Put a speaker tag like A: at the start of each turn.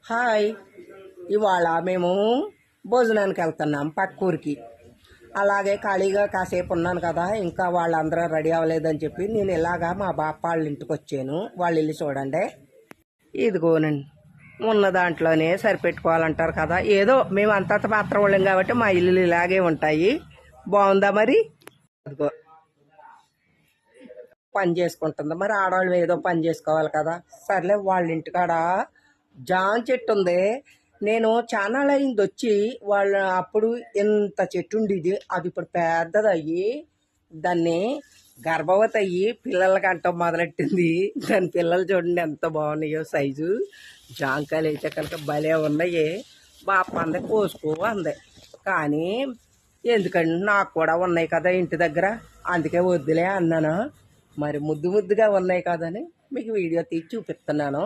A: Hi, ఇవాళ మేము భోజనానికి వెళ్తున్నాం పక్క ఊరికి. అలాగే ఖాళీగా కాసేపు ఉన్నాను కదా, ఇంకా వాళ్ళందరూ రెడీ అవ్వలేదని చెప్పి నేను ఇలాగా మా బాప వాళ్ళ ఇంటికి వచ్చాను. వాళ్ళు ఇల్లు చూడండి, ఇదిగోనండి. ఉన్న దాంట్లోనే సరిపెట్టుకోవాలంటారు కదా, ఏదో మేము అంతంత మాత్రం వాళ్ళం కాబట్టి మా ఇల్లు ఇలాగే ఉంటాయి. బాగుందా మరి? అదిగో పని చేసుకుంటుంది. మరి ఆడవాళ్ళు ఏదో పని చేసుకోవాలి కదా. సర్లే, వాళ్ళ ఇంటికాడ జామ చెట్టు ఉంది. నేను చాలా అయింది వచ్చి. వాళ్ళ అప్పుడు ఎంత చెట్టు ఉండేది, అది ఇప్పుడు పెద్దది అయ్యి దాన్ని గర్భవతి అయ్యి పిల్లలకి అంటాం మొదలెట్టింది. దాని పిల్లలు చూడండి ఎంత బాగున్నాయో సైజు. జాంకాయలు అయితే కనుక భలే ఉన్నాయి. బాప అందే కోసుకో అందే, కానీ ఎందుకంటే నాకు కూడా ఉన్నాయి కదా ఇంటి దగ్గర, అందుకే వద్దులే అన్నాను. మరి ముద్దు ముద్దుగా ఉన్నాయి కదని మీకు వీడియో తీసి చూపిస్తున్నాను.